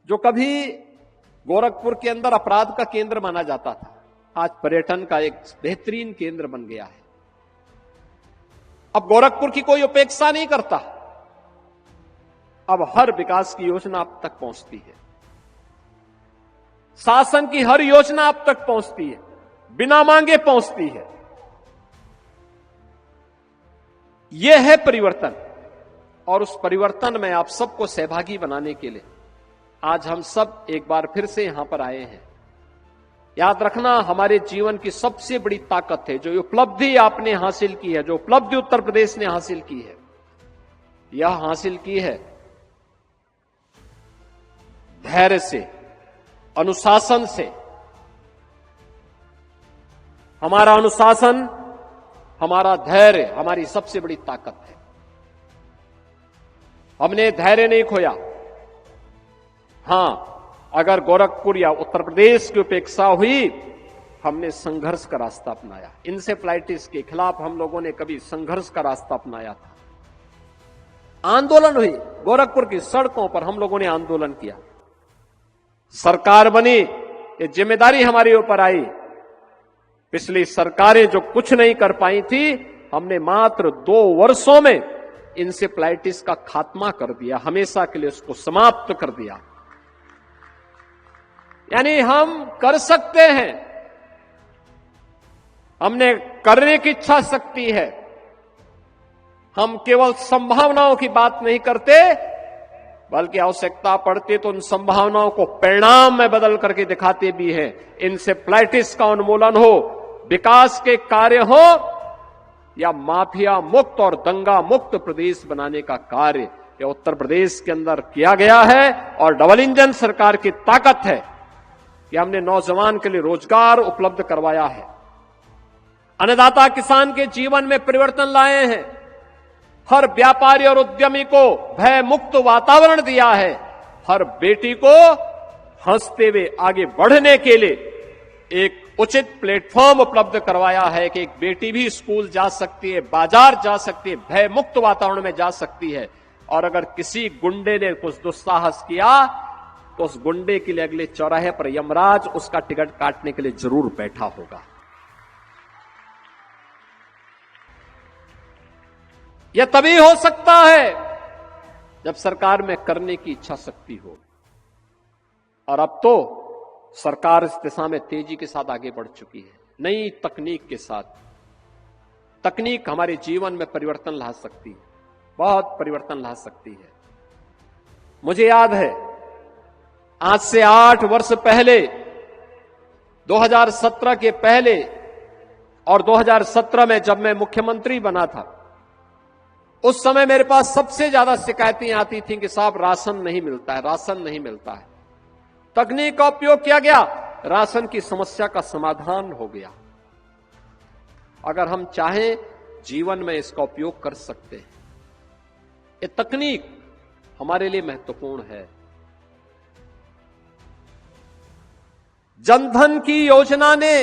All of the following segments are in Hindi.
जो कभी गोरखपुर के अंदर अपराध का केंद्र माना जाता था, आज पर्यटन का एक बेहतरीन केंद्र बन गया है। अब गोरखपुर की कोई उपेक्षा नहीं करता, अब हर विकास की योजना अब तक पहुंचती है, शासन की हर योजना अब तक पहुंचती है, बिना मांगे पहुंचती है। यह है परिवर्तन, और उस परिवर्तन में आप सबको सहभागी बनाने के लिए आज हम सब एक बार फिर से यहां पर आए हैं। याद रखना, हमारे जीवन की सबसे बड़ी ताकत है, जो उपलब्धि आपने हासिल की है, जो उपलब्धि उत्तर प्रदेश ने हासिल की है, यह हासिल की है धैर्य से, अनुशासन से। हमारा अनुशासन, हमारा धैर्य हमारी सबसे बड़ी ताकत है। हमने धैर्य नहीं खोया। हां, अगर गोरखपुर या उत्तर प्रदेश की उपेक्षा हुई, हमने संघर्ष का रास्ता अपनाया। इंसेफ्लाइटिस के खिलाफ हम लोगों ने कभी संघर्ष का रास्ता अपनाया था। आंदोलन हुई, गोरखपुर की सड़कों पर हम लोगों ने आंदोलन किया। सरकार बनी, ये जिम्मेदारी हमारे ऊपर आई। पिछली सरकारें जो कुछ नहीं कर पाई थी, हमने मात्र 2 वर्षों में इंसेफ्लाइटिस का खात्मा कर दिया, हमेशा के लिए उसको समाप्त कर दिया। यानी हम कर सकते हैं, हमने करने की इच्छा शक्ति है। हम केवल संभावनाओं की बात नहीं करते, बल्कि आवश्यकता पड़ती तो उन संभावनाओं को परिणाम में बदल करके दिखाते भी हैं। इंसेफ्लाइटिस का उन्मूलन हो, विकास के कार्य हो, या माफिया मुक्त और दंगा मुक्त प्रदेश बनाने का कार्य, यह उत्तर प्रदेश के अंदर किया गया है। और डबल इंजन सरकार की ताकत है कि हमने नौजवान के लिए रोजगार उपलब्ध करवाया है, अन्नदाता किसान के जीवन में परिवर्तन लाए हैं, हर व्यापारी और उद्यमी को भय मुक्त वातावरण दिया है, हर बेटी को हंसते हुए आगे बढ़ने के लिए एक उचित प्लेटफॉर्म उपलब्ध करवाया है कि एक बेटी भी स्कूल जा सकती है, बाजार जा सकती है, भय मुक्त वातावरण में जा सकती है। और अगर किसी गुंडे ने कुछ दुस्साहस किया तो उस गुंडे के लिए अगले चौराहे पर यमराज उसका टिकट काटने के लिए जरूर बैठा होगा। यह तभी हो सकता है जब सरकार में करने की इच्छा शक्ति हो। और अब तो सरकार इस दिशा में तेजी के साथ आगे बढ़ चुकी है, नई तकनीक के साथ। तकनीक हमारे जीवन में परिवर्तन ला सकती है, बहुत परिवर्तन ला सकती है। मुझे याद है, आज से 8 वर्ष पहले, 2017 के पहले और 2017 में जब मैं मुख्यमंत्री बना था, उस समय मेरे पास सबसे ज्यादा शिकायतें आती थी कि साहब राशन नहीं मिलता है, राशन नहीं मिलता है। तकनीक का उपयोग किया गया, राशन की समस्या का समाधान हो गया। अगर हम चाहें, जीवन में इसका उपयोग कर सकते हैं। ये तकनीक हमारे लिए महत्वपूर्ण है। जनधन की योजना ने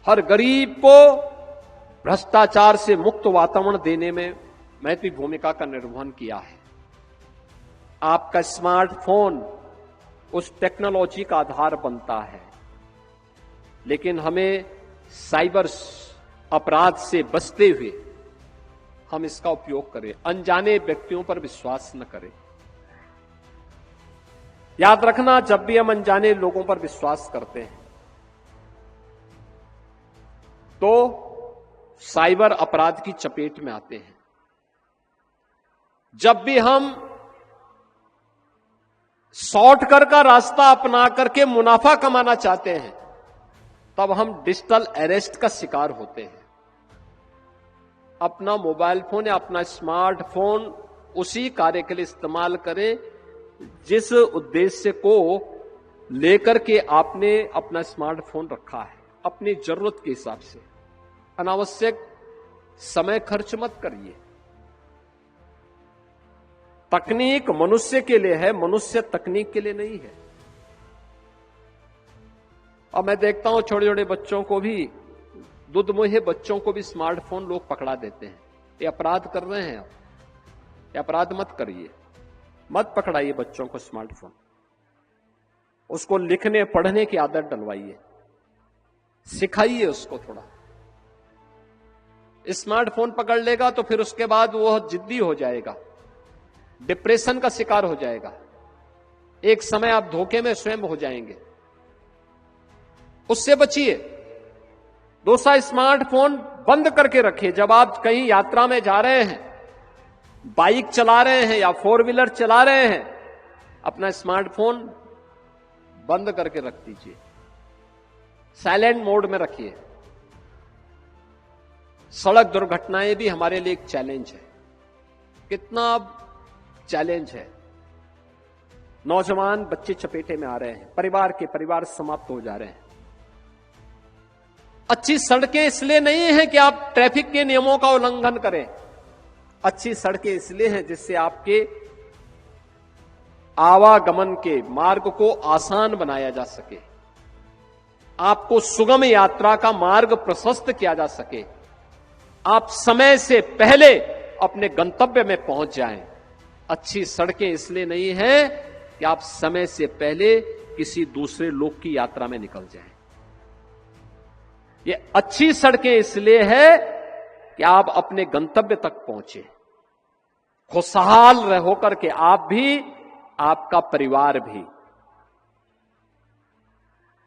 हर गरीब को भ्रष्टाचार से मुक्त वातावरण देने में महत्वपूर्ण भूमिका का निर्वहन किया है। आपका स्मार्टफोन उस टेक्नोलॉजी का आधार बनता है, लेकिन हमें साइबर अपराध से बचते हुए हम इसका उपयोग करें, अनजाने व्यक्तियों पर विश्वास न करें। याद रखना, जब भी हम अनजाने लोगों पर विश्वास करते हैं तो साइबर अपराध की चपेट में आते हैं। जब भी हम शॉर्टकट का रास्ता अपना करके मुनाफा कमाना चाहते हैं, तब हम डिजिटल अरेस्ट का शिकार होते हैं। अपना मोबाइल फोन या अपना स्मार्टफोन उसी कार्य के लिए इस्तेमाल करें जिस उद्देश्य को लेकर के आपने अपना स्मार्टफोन रखा है, अपनी जरूरत के हिसाब से। अनावश्यक समय खर्च मत करिए। तकनीक मनुष्य के लिए है, मनुष्य तकनीक के लिए नहीं है। और मैं देखता हूं छोटे छोटे बच्चों को भी, दुधमुहे बच्चों को भी स्मार्टफोन लोग पकड़ा देते हैं। ये अपराध कर रहे हैं आप, ये अपराध मत करिए। मत पकड़ाइए बच्चों को स्मार्टफोन, उसको लिखने पढ़ने की आदत डलवाइए, सिखाइए उसको थोड़ा। स्मार्टफोन पकड़ लेगा तो फिर उसके बाद वो जिद्दी हो जाएगा, डिप्रेशन का शिकार हो जाएगा, एक समय आप धोखे में स्वयं हो जाएंगे। उससे बचिए। दूसरा, स्मार्टफोन बंद करके रखिए। जब आप कहीं यात्रा में जा रहे हैं, बाइक चला रहे हैं या 4 व्हीलर चला रहे हैं, अपना स्मार्टफोन बंद करके रख दीजिए, साइलेंट मोड में रखिए। सड़क दुर्घटनाएं भी हमारे लिए एक चैलेंज है। कितना चैलेंज है, नौजवान बच्चे चपेटे में आ रहे हैं, परिवार समाप्त हो जा रहे हैं। अच्छी सड़कें इसलिए नहीं है कि आप ट्रैफिक के नियमों का उल्लंघन करें, अच्छी सड़कें इसलिए हैं जिससे आपके आवागमन के मार्ग को आसान बनाया जा सके, आपको सुगम यात्रा का मार्ग प्रशस्त किया जा सके, आप समय से पहले अपने गंतव्य में पहुंच जाएं। अच्छी सड़कें इसलिए नहीं है कि आप समय से पहले किसी दूसरे लोक की यात्रा में निकल जाएं। ये अच्छी सड़कें इसलिए है कि आप अपने गंतव्य तक पहुंचे, खुशहाल रहो करके, आप भी, आपका परिवार भी।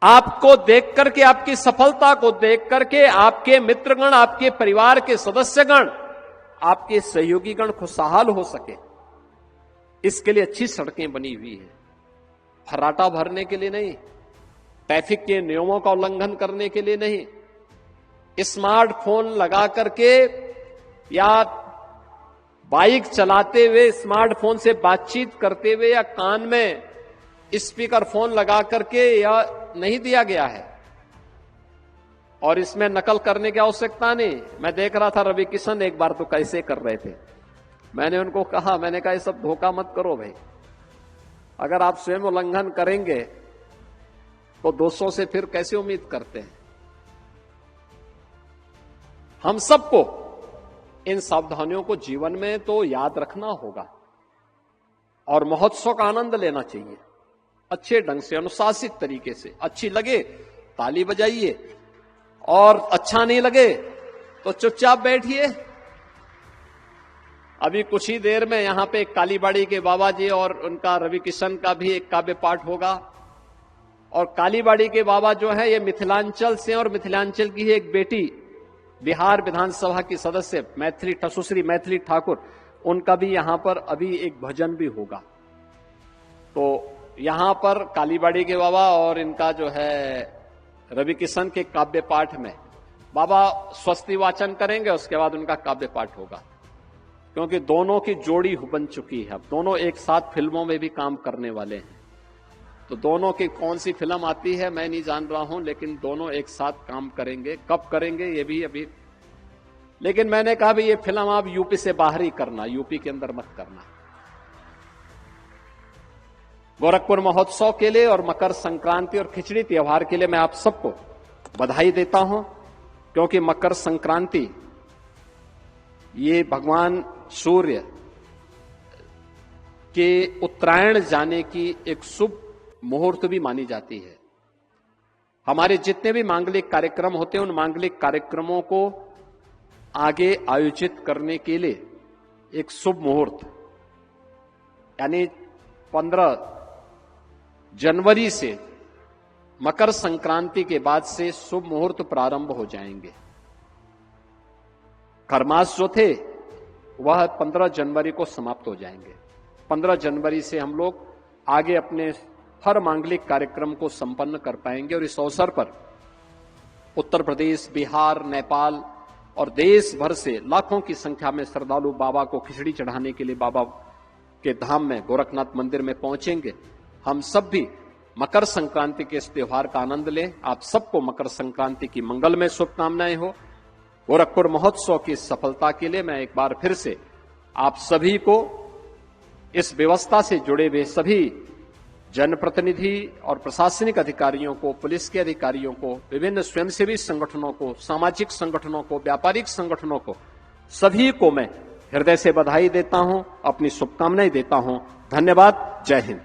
आपको देख करके, आपकी सफलता को देख करके आपके मित्रगण, आपके परिवार के सदस्यगण, आपके सहयोगीगण खुशहाल हो सके, इसके लिए अच्छी सड़कें बनी हुई है। फर्राटा भरने के लिए नहीं, ट्रैफिक के नियमों का उल्लंघन करने के लिए नहीं, स्मार्टफोन लगा करके या बाइक चलाते हुए स्मार्टफोन से बातचीत करते हुए या कान में स्पीकर फोन लगा करके या नहीं दिया गया है। और इसमें नकल करने की आवश्यकता नहीं। मैं देख रहा था रवि किशन एक बार तो कैसे कर रहे थे, मैंने उनको कहा, मैंने कहा ये सब धोखा मत करो भाई, अगर आप स्वयं उल्लंघन करेंगे तो दोस्तों से फिर कैसे उम्मीद करते हैं। हम सबको इन सावधानियों को जीवन में तो याद रखना होगा और महोत्सव का आनंद लेना चाहिए, अच्छे ढंग से, अनुशासित तरीके से। अच्छी लगे ताली बजाइए और अच्छा नहीं लगे तो चुपचाप बैठिए। अभी कुछ ही देर में यहां पे कालीबाड़ी के बाबा जी और उनका रवि किशन का भी एक काव्य पाठ होगा। और कालीबाड़ी के बाबा जो है ये मिथिलांचल से, और मिथिलांचल की ही एक बेटी बिहार विधानसभा की सदस्य सुश्री मैथिली ठाकुर, उनका भी यहां पर अभी एक भजन भी होगा। तो यहां पर कालीबाड़ी के बाबा और इनका जो है रवि किशन के काव्य पाठ में बाबा स्वस्ति वाचन करेंगे, उसके बाद उनका काव्य पाठ होगा। क्योंकि दोनों की जोड़ी बन चुकी है, अब दोनों एक साथ फिल्मों में भी काम करने वाले हैं। तो दोनों की कौन सी फिल्म आती है मैं नहीं जान रहा हूं, लेकिन दोनों एक साथ काम करेंगे। कब करेंगे ये भी अभी, लेकिन मैंने कहा भी ये फिल्म आप यूपी से बाहर ही करना, यूपी के अंदर मत करना। गोरखपुर महोत्सव के लिए और मकर संक्रांति और खिचड़ी त्योहार के लिए मैं आप सबको बधाई देता हूं, क्योंकि मकर संक्रांति ये भगवान सूर्य के उत्तरायण जाने की एक शुभ मुहूर्त भी मानी जाती है। हमारे जितने भी मांगलिक कार्यक्रम होते हैं, उन मांगलिक कार्यक्रमों को आगे आयोजित करने के लिए एक शुभ मुहूर्त, यानी 15 जनवरी से मकर संक्रांति के बाद से शुभ मुहूर्त प्रारंभ हो जाएंगे। खरमास जो थे वह 15 जनवरी को समाप्त हो जाएंगे। 15 जनवरी से हम लोग आगे अपने हर मांगलिक कार्यक्रम को संपन्न कर पाएंगे। और इस अवसर पर उत्तर प्रदेश, बिहार, नेपाल और देश भर से लाखों की संख्या में श्रद्धालु बाबा को खिचड़ी चढ़ाने के लिए बाबा के धाम में, गोरखनाथ मंदिर में पहुंचेंगे। हम सब भी मकर संक्रांति के इस त्योहार का आनंद लें। आप सबको मकर संक्रांति की मंगलमय शुभकामनाएं हो। गोरखपुर महोत्सव की सफलता के लिए मैं एक बार फिर से आप सभी को, इस व्यवस्था से जुड़े हुए सभी जनप्रतिनिधि और प्रशासनिक अधिकारियों को, पुलिस के अधिकारियों को, विभिन्न स्वयंसेवी संगठनों को, सामाजिक संगठनों को, व्यापारिक संगठनों को, सभी को मैं हृदय से बधाई देता हूं, अपनी शुभकामनाएं देता हूं। धन्यवाद। जय हिंद।